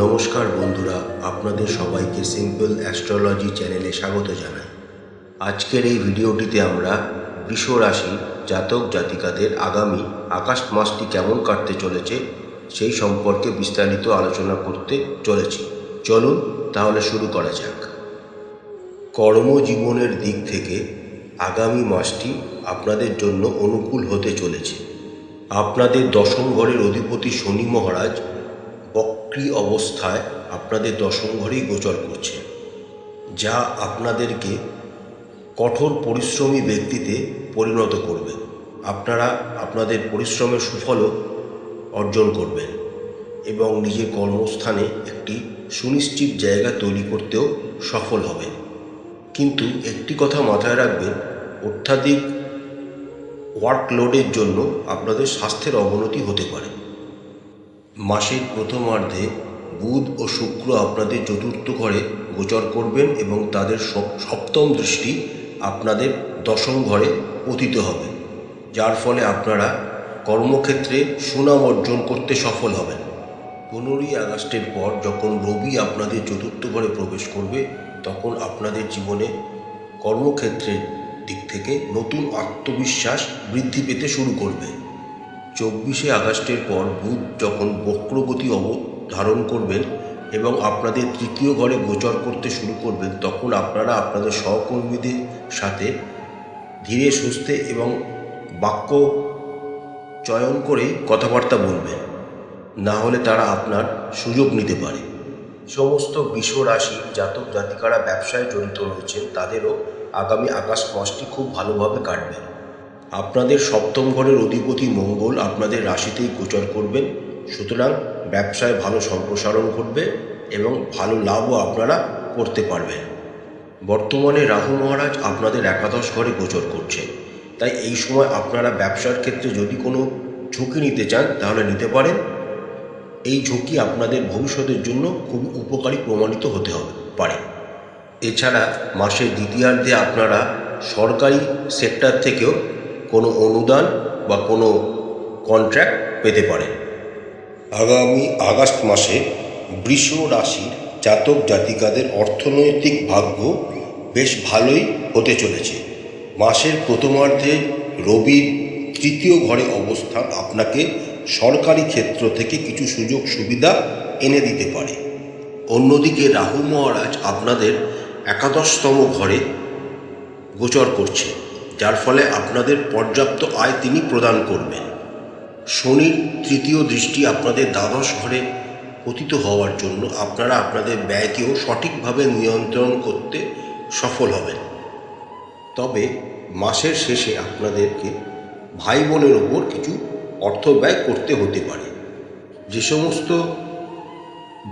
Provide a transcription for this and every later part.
নমস্কার বন্ধুরা, আপনাদের সবাইকে সিম্পল অ্যাস্ট্রোলজি চ্যানেলে স্বাগত জানাই। আজকের এই ভিডিওটিতে আমরা বৃষ রাশি জাতক জাতিকাদের আগামী আগস্ট মাসটি কেমন কাটতে চলেছে সেই সম্পর্কে বিস্তারিত আলোচনা করতে চলেছি। চলুন তাহলে শুরু করা যাক। কর্মজীবনের দিক থেকে আগামী মাসটি আপনাদের জন্য অনুকূল হতে চলেছে। আপনাদের দশম ঘরের অধিপতি শনি মহারাজ বক্রী অবস্থায় আপনাদের দশম ঘরেই গোচর করছে, যা আপনাদেরকে কঠোর পরিশ্রমী ব্যক্তিতে পরিণত করবে। আপনারা আপনাদের পরিশ্রমের সুফলও অর্জন করবেন এবং নিজের কর্মস্থানে একটি সুনিশ্চিত জায়গা তৈরি করতেও সফল হবেন। কিন্তু একটি কথা মাথায় রাখবেন, অত্যাধিক ওয়ার্কলোডের জন্য আপনাদের স্বাস্থ্যের অবনতি হতে পারে। মাসের প্রথমার্ধে বুধ ও শুক্র আপনাদের চতুর্থ ঘরে গোচর করবেন এবং তাদের সপ্তম দৃষ্টি আপনাদের দশম ঘরে পতিত হবে, যার ফলে আপনারা কর্মক্ষেত্রে সুনাম অর্জন করতে সফল হবেন। 15ই আগস্টের পর যখন রবি আপনাদের চতুর্থ ঘরে প্রবেশ করবে, তখন আপনাদের জীবনে কর্মক্ষেত্রের দিক থেকে নতুন আত্মবিশ্বাস বৃদ্ধি পেতে শুরু করবে। 24শে আগস্টের পর বুধ যখন বক্রগতি ধারণ করবেন এবং আপনাদের তৃতীয় ঘরে গোচর করতে শুরু করবেন, তখন আপনারা আপনাদের সহকর্মীদের সাথে ধীরে সুস্থে এবং বাক্য চয়ন করে কথাবার্তা বলবেন, না হলে তারা আপনার সুযোগ নিতে পারে। সমস্ত বৃষ রাশি জাতক জাতিকারা ব্যবসায় জড়িত রয়েছেন, তাদেরও আগামী আগস্ট মাসটি খুব ভালোভাবে কাটবে। আপনাদের সপ্তম ঘরের অধিপতি মঙ্গল আপনাদের রাশিতেই গোচর করবেন, সুতরাং ব্যবসায় ভালো সম্প্রসারণ ঘটবে এবং ভালো লাভও আপনারা করতে পারবেন। বর্তমানে রাহু মহারাজ আপনাদের একাদশ ঘরে গোচর করছে, তাই এই সময় আপনারা ব্যবসার ক্ষেত্রে যদি কোনো ঝুঁকি নিতে চান তাহলে নিতে পারেন। এই ঝুঁকি আপনাদের ভবিষ্যতের জন্য খুব উপকারী প্রমাণিত হতে পারে। এছাড়া মাসের দ্বিতীয়ার্ধে আপনারা সরকারি সেক্টর থেকেও কোনো অনুদান বা কোনো কন্ট্রাক্ট পেতে পারেন। আগামী আগস্ট মাসে বৃষ রাশির জাতক জাতিকাদের অর্থনৈতিক ভাগ্য বেশ ভালোই হতে চলেছে। মাসের প্রথমার্ধে রবির তৃতীয় ঘরে অবস্থান আপনাকে সরকারি ক্ষেত্র থেকে কিছু সুযোগ সুবিধা এনে দিতে পারে। অন্যদিকে রাহু মহারাজ আপনাদের একাদশতম ঘরে গোচর করছে, যার ফলে আপনাদের পর্যাপ্ত আয় তিনি প্রদান করবেন। শনির তৃতীয় দৃষ্টি আপনাদের দ্বাদশ ঘরে পতিত হওয়ার জন্য আপনারা আপনাদের ব্যয়কেও সঠিকভাবে নিয়ন্ত্রণ করতে সফল হবেন। তবে মাসের শেষে আপনাদেরকে ভাই বোনের ওপর কিছু অর্থ ব্যয় করতে হতে পারে। যে সমস্ত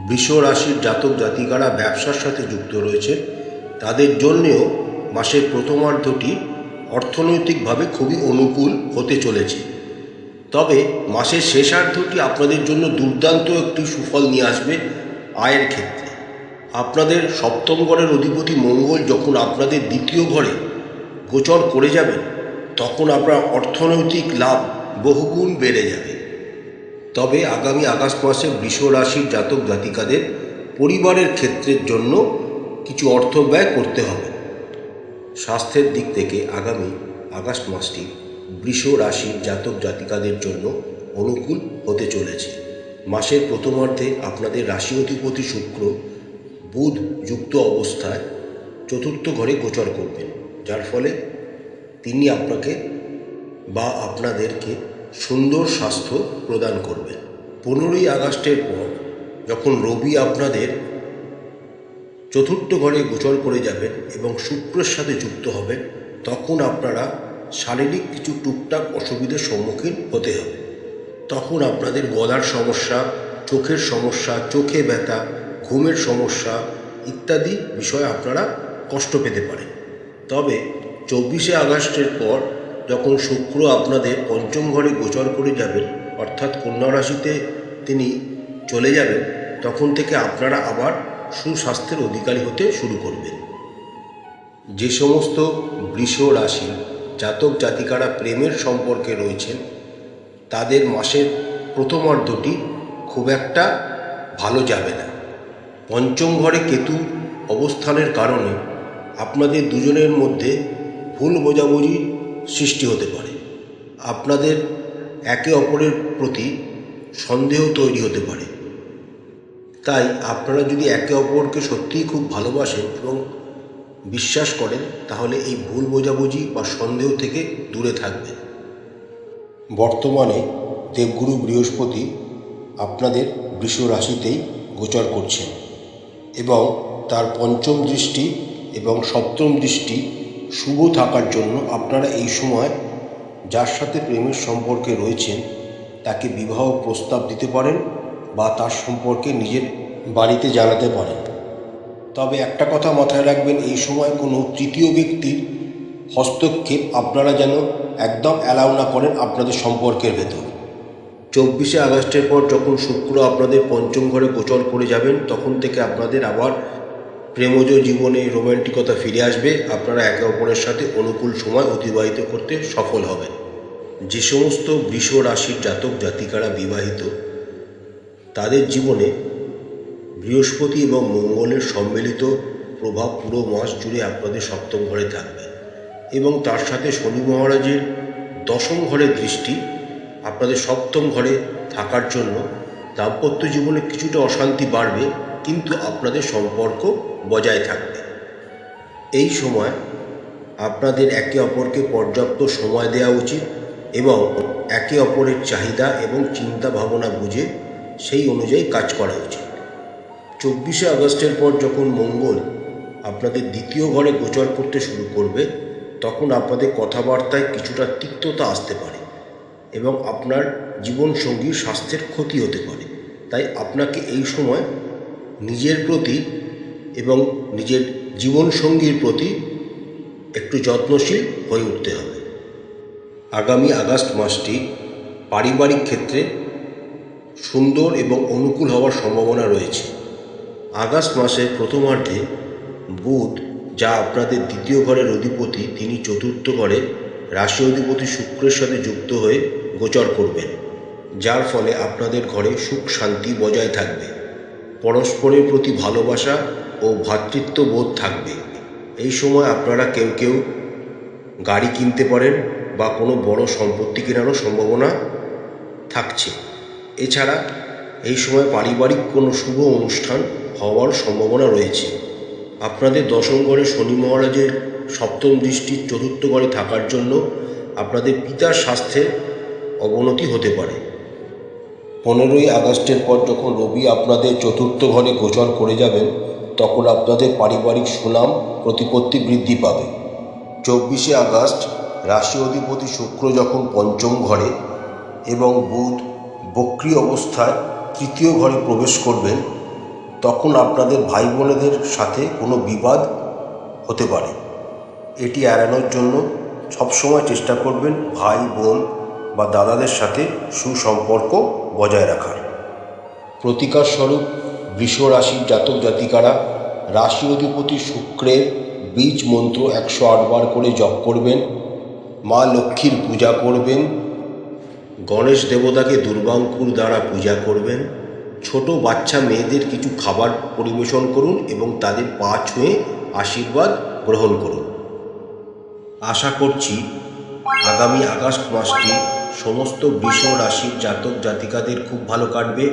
বৃষ রাশির জাতক জাতিকারা ব্যবসার সাথে যুক্ত রয়েছে, তাদের জন্যেও মাসের প্রথমার্ধটি অর্থনৈতিকভাবে খুবই অনুকূল হতে চলেছে। তবে মাসের শেষার্ধটি আপনাদের জন্য দুর্দান্ত একটি সুফল নিয়ে আসবে আয়ের ক্ষেত্রে। আপনাদের সপ্তম ঘরের অধিপতি মঙ্গল যখন আপনাদের দ্বিতীয় ঘরে গোচর করে যাবেন, তখন আপনার অর্থনৈতিক লাভ বহুগুণ বেড়ে যাবে। তবে আগামী আগস্ট মাসে বৃষ রাশির জাতক জাতিকাদের পরিবারের ক্ষেত্রের জন্য কিছু অর্থ ব্যয় করতে হবে। স্বাস্থ্যের দিক থেকে আগামী আগস্ট মাসটি বৃষ রাশির জাতক জাতিকাদের জন্য অনুকূল হতে চলেছে। মাসের প্রথমার্ধে আপনাদের রাশি অধিপতি শুক্র বুধ যুক্ত অবস্থায় চতুর্থ ঘরে গোচর করবেন, যার ফলে তিনি আপনাকে বা আপনাদেরকে সুন্দর স্বাস্থ্য প্রদান করবেন। 15ই আগস্টের পর যখন রবি আপনাদের চতুর্থ ঘরে গোচর করে যাবেন এবং শুক্রের সাথে যুক্ত হবেন, তখন আপনারা শারীরিক কিছু টুকটাক অসুবিধার সম্মুখীন হতে হবে। তখন আপনাদের গলার সমস্যা, চোখের সমস্যা, চোখে ব্যথা, ঘুমের সমস্যা ইত্যাদি বিষয়ে আপনারা কষ্ট পেতে পারেন। তবে 24শে আগস্টের পর যখন শুক্র আপনাদের পঞ্চম ঘরে গোচর করে যাবেন, অর্থাৎ কন্যা রাশিতে তিনি চলে যাবেন, তখন থেকে আপনারা আবার সুস্বাস্থ্যের অধিকারী হতে শুরু করবেন। যে সমস্ত বৃষ রাশি জাতক জাতিকারা প্রেমের সম্পর্কে রয়েছেন, তাদের মাসের প্রথমার্ধটি খুব একটা ভালো যাবে না। পঞ্চম ঘরে কেতু অবস্থানের কারণে আপনাদের দুজনের মধ্যে ভুল বোঝাবুঝি সৃষ্টি হতে পারে। আপনাদের একে অপরের প্রতি সন্দেহ তৈরি হতে পারে। তাই আপনারা যদি একে অপরকে সত্যিই খুব ভালোবাসেন এবং বিশ্বাস করেন, তাহলে এই ভুল বোঝাবুঝি বা সন্দেহ থেকে দূরে থাকবেন। বর্তমানে দেবগুরু বৃহস্পতি আপনাদের বৃষ রাশিতেই গোচর করছেন এবং তার পঞ্চম দৃষ্টি এবং সপ্তম দৃষ্টি শুভ থাকার জন্য আপনারা এই সময় যার সাথে প্রেমের সম্পর্কে রয়েছেন তাকে বিবাহ প্রস্তাব দিতে পারেন বা তার সম্পর্কে নিজের বাড়িতে জানাতে পারেন। তবে একটা কথা মাথায় রাখবেন, এই সময় কোনো তৃতীয় ব্যক্তির হস্তক্ষেপ আপনারা যেন একদম অ্যালাউ না করেন আপনাদের সম্পর্কের ভেতর। 24শে আগস্টের পর যখন শুক্র আপনাদের পঞ্চম ঘরে গোচর করে যাবেন, তখন থেকে আপনাদের আবার প্রেমজ জীবনে রোম্যান্টিকতা ফিরে আসবে। আপনারা একে অপরের সাথে অনুকূল সময় অতিবাহিত করতে সফল হবেন। যে সমস্ত বৃষ রাশির জাতক জাতিকারা বিবাহিত, তাদের জীবনে বৃহস্পতি এবং মঙ্গলের সম্মিলিত প্রভাব পুরো মাস জুড়ে আপনাদের সপ্তম ঘরে থাকবে এবং তার সাথে শনি মহারাজের দশম ঘরের দৃষ্টি আপনাদের সপ্তম ঘরে থাকার জন্য দাম্পত্য জীবনে কিছুটা অশান্তি বাড়বে, কিন্তু আপনাদের সম্পর্ক বজায় থাকবে। এই সময় আপনাদের একে অপরকে পর্যাপ্ত সময় দেওয়া উচিত এবং একে অপরের চাহিদা এবং চিন্তা ভাবনা বুঝে সেই অনুযায়ী কাজ করা উচিত। 24শে আগস্টের পর যখন মঙ্গল আপনাদের দ্বিতীয় ঘরে গোচর করতে শুরু করবে, তখন আপনাদের কথাবার্তায় কিছুটা তিক্ততা আসতে পারে এবং আপনার জীবনসঙ্গীর স্বাস্থ্যের ক্ষতি হতে পারে। তাই আপনাকে এই সময় নিজের প্রতি এবং নিজের জীবনসঙ্গীর প্রতি একটু যত্নশীল হয়ে উঠতে হবে। আগামী আগস্ট মাসটি পারিবারিক ক্ষেত্রে সুন্দর এবং অনুকূল হওয়ার সম্ভাবনা রয়েছে। আগস্ট মাসের প্রথমার্ধে বুধ, যা আপনাদের দ্বিতীয় ঘরের অধিপতি, তিনি চতুর্থ ঘরে রাশি অধিপতি শুক্রের সাথে যুক্ত হয়ে গোচর করবেন, যার ফলে আপনাদের ঘরে সুখ শান্তি বজায় থাকবে। পরস্পরের প্রতি ভালোবাসা ও ভ্রাতৃত্ববোধ থাকবে। এই সময় আপনারা কেউ কেউ গাড়ি কিনতে পারেন বা কোনো বড় সম্পত্তি কেনারও সম্ভাবনা থাকছে। এছাড়া এই সময় পারিবারিক কোনো শুভ অনুষ্ঠান হওয়ার সম্ভাবনা রয়েছে। আপনাদের দশম ঘরে শনি মহারাজের সপ্তম দৃষ্টির চতুর্থ ঘরে থাকার জন্য আপনাদের পিতার স্বাস্থ্যের অবনতি হতে পারে। 15ই আগস্টের পর যখন রবি আপনাদের চতুর্থ ঘরে গোচর করে যাবেন, তখন আপনাদের পারিবারিক সুনাম প্রতিপত্তি বৃদ্ধি পাবে। 24শে আগস্ট রাশি অধিপতি শুক্র যখন পঞ্চম ঘরে এবং বুধ বক্রী অবস্থায় তৃতীয় ঘরে প্রবেশ করবেন, তখন আপনাদের ভাই বোনেদের সাথে কোনো বিবাদ হতে পারে। এটি এড়ানোর জন্য সবসময় চেষ্টা করবেন ভাই বোন বা দাদাদের সাথে সুসম্পর্ক বজায় রাখার। প্রতিকার স্বরূপ বৃষ রাশির জাতক জাতিকারা রাশি অধিপতি শুক্রের বীজ মন্ত্র 108 বার করে জপ করবেন, মা লক্ষ্মীর পূজা করবেন, গণেশ দেবতাকে দুর্বাঙ্কুর দ্বারা পূজা করবেন, ছোট বাচ্চা মেয়েদের কিছু খাবার পরিবেশন করুন এবং তাদের পা ছুঁয়ে আশীর্বাদ গ্রহণ করুন। আশা করছি আগামী আগস্ট মাসটি সমস্ত বৃষ রাশির জাতক জাতিকাদের খুব ভালো কাটবে।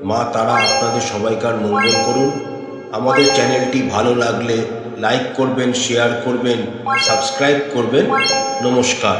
মা তারা আপনাদের সবাইকার মঙ্গল করুন। আমাদের চ্যানেলটি ভালো লাগলে লাইক করবেন, শেয়ার করবেন, সাবস্ক্রাইব করবেন। নমস্কার।